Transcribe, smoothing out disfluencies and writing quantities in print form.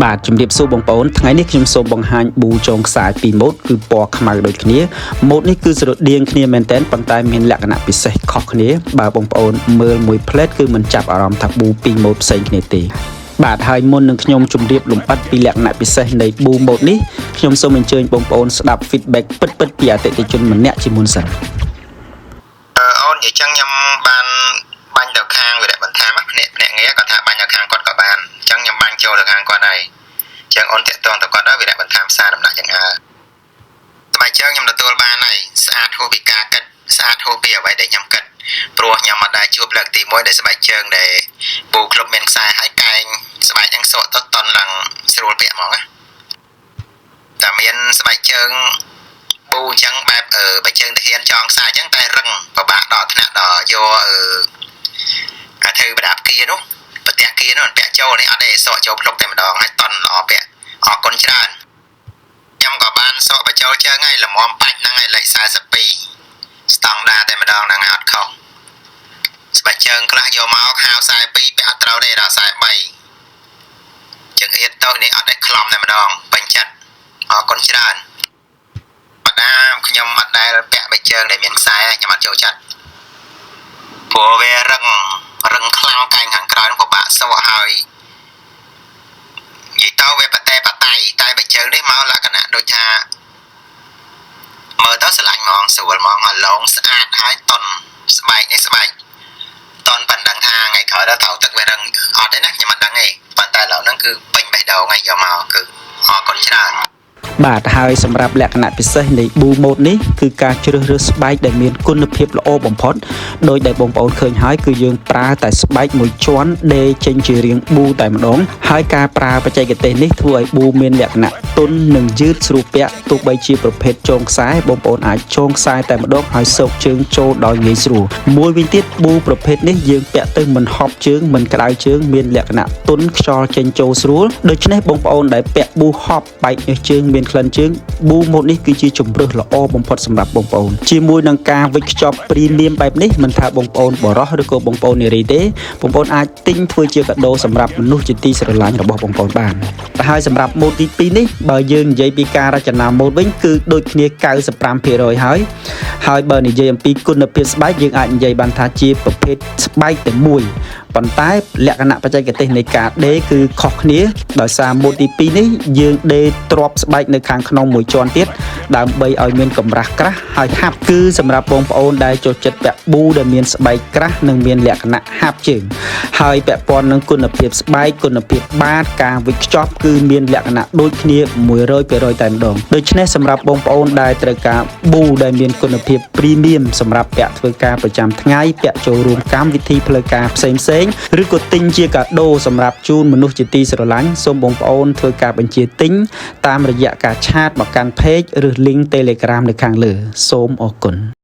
បាទជំរាបសួរបងប្អូនថ្ងៃនេះខ្ញុំសូមបង្ហាញប៊ូចងខ្សែពីរម៉ូតគឺពណ៌ខ្មៅដូចគ្នាម៉ូតនេះគឺស្រដៀងគ្នាមែនទែនប៉ុន្តែមានលក្ខណៈពិសេសខុសគ្នាបើបងប្អូនមើលមួយផ្លែតគឺមិនចាប់អារម្មណ៍ថាប៊ូពីរម៉ូតផ្សេងគ្នាទេបាទហើយមុននឹងខ្ញុំជម្រាបលម្អិតពីលក្ខណៈពិសេសនៃប៊ូម៉ូតនេះខ្ញុំសូមអញ្ជើញបងប្អូនស្ដាប់ feedback ពិតៗពីអតិថិជនម្នាក់ជាមុនសិនអូននិយាយចឹងខ្ញុំបានបាញ់ទៅខាងវិរៈបន្ថែមភ្នាក់ងារគាត់ថាបាញ់ទៅខាងគាត់ក៏បានអញ្ចឹងខ្ញុំបាញ់ចូលទៅខាងគាត់ហើយអញ្ចឹងអូនតាក់ទងទៅគាត់ទៅវិរៈបន្ថែមសារដំណាក់ចឹងស្បែកជើងខ្ញុំទទួលបានហើយស្អាតហួសពីការគិតស្អាតហួសពីអ្វីដែលខ្ញុំគិតព្រោះខ្ញុំមិនដែលជួបលើកទី1ដែលស្បែកជើងដែលប៊ូក្លុបមានខ្សែហើយកែងស្បែកហ្នឹងសក់ទៅតន់ឡើងស្រួលពាក់ហ្មងណាតែមានស្បែកជើងប៊ូអញ្ចឹងបែបបើជើងទាហានចងខ្សែអញ្ចឹងតែរឹងពិបាកដល់ថ្នាក់ដល់យកធ្វើប្រដាប់គៀនោះប្រទះគៀនោះពាក់ចូលនេះអត់ទេសក់ចូលក្លុបតែម្ដងហើយតន់ល្អពាក់អរគុណច្រើនខ្ញុំក៏បានសក់បញ្ចូលជើងហើយល្មមបាច់ហ្នឹងហើយលេខ42ស្តង់ដារតែម្ដងហ្នឹងអត់ខុសស្បែកជើងខ្លះយកមកហៅ42ពាក់អត់ត្រូវទេដល់43ជើងអៀតទៅនេះអត់ទេខ្លំតែម្ដងពេញចិត្តអរគុណច្រើនបណ្ដាខ្ញុំអត់ដែលពាក់បិជើងដែលមានខ្សែខ្ញុំអត់ចូលចិត្តព្រោះវារឹងខ្លាំងកែងខាងក្រោយពិបាកសក់ហើយនិយាយទៅវាប្រតែតែបិជើងនេះមកលក្ខណៈដូចថាមើលទៅស្រឡាញ់ហ្មងស្រួលហ្មងអាឡងស្អាតហើយតន់ស្បែកនេះស្បែកតន់ប៉ណ្ណឹងថាថ្ងៃក្រោយទៅត្រូវទឹកវារឹងអត់ទេណាខ្ញុំអត់ដឹងទេប៉ុន្តែឥឡូវហ្នឹងគឺពេញបេះដូងហើយយកមកគឺអរគុណច្រើនបាទហើយសម្រាប់លក្ខណៈពិសេសនៃប៊ូម៉ូតនេះគឺការជ្រើសរើសស្បែកដែលមានគុណភាពល្អបំផុតដោយដែលបងប្អូនឃើញហើយគឺយើងប្រើតែស្បែកមួយជាន់ដេរចេញជារាងប៊ូតែម្ដងហើយការប្រើបច្ចេកទេសនេះធ្វើឲ្យប៊ូមានលក្ខណៈទន់និងយឺតស្រួលពាក់ទោះបីជាប្រភេទចងខ្សែបងប្អូនអាចចងខ្សែតែម្ដងហើយសោកជើងចូលដោយងាយស្រួលមួយវិញទៀតប៊ូប្រភេទនេះយើងពាក់ទៅមិនហប់ជើងមិនក្តៅជើងមានលក្ខណៈទន់ខ្យល់ចេញចូលស្រួលដូច្នេះបងប្អូនដែលពាក់ប៊ូហប់បែកញើសជើងមានក្លិនជើងប៊ូម៉ូតនេះគឺជាជម្រើសល្អបំផុតសម្រាប់បងប្អូនជាមួយនឹងការវិចខ្ចប់ព្រីមៀមបែបនេះមិនថាបងប្អូនបរោះឬក៏បងប្អូននារីទេបងប្អូនអាចទិញធ្វើជាកាដូសម្រាប់មនុស្សជាទីស្រឡាញ់របស់បងប្អូនបានតែហើយសម្រាប់ម៉ូតទី2នេះបើយើងនិយាយពីការរចនាម៉ូតវិញគឺដូចគ្នា 95% ហើយបើនិយាយអំពីគុណភាពស្បែកយើងអាចនិយាយបានថាជាប្រភេទស្បែកតែមួយប៉ុន្តែលក្ខណៈបច្ចេកទេសនៃការដេរគឺខុសគ្នាដោយសារម៉ូតទី2នេះយើងដេរទ្រាប់ស្បែកនៅខាងក្នុងមួយជាន់ទៀតដើម្បីឲ្យមានកម្រាស់ក្រាស់ហើយហាប់គឺសម្រាប់បងប្អូនដែលចូលចិត្តពាក់ប៊ូដែលមានស្បែកក្រាស់និងមានលក្ខណៈហាប់ជើងហើយពាក់ព័ន្ធនឹងគុណភាពស្បែកគុណភាពបាតការវិចខ្ចប់គឺមានលក្ខណៈដូចគ្នា 100% តែម្ដងដូច្នេះសម្រាប់បងប្អូនដែលត្រូវការប៊ូដែលមានគុណភាពព្រីមៀមសម្រាប់ពាក់ធ្វើការប្រចាំថ្ងៃពាក់ចូលរួមកម្មវិធីផ្លូវការផ្សេងឬក៏ទិញជាកាដូសម្រាប់ជូនមនុស្សជាទីស្រឡាញ់សូមបងប្អូនធ្វើការបញ្ជាទិញតាមរយៈការឆាតមកកាន់ Page ឬ Link Telegram នៅខាងលើសូមអរគុណ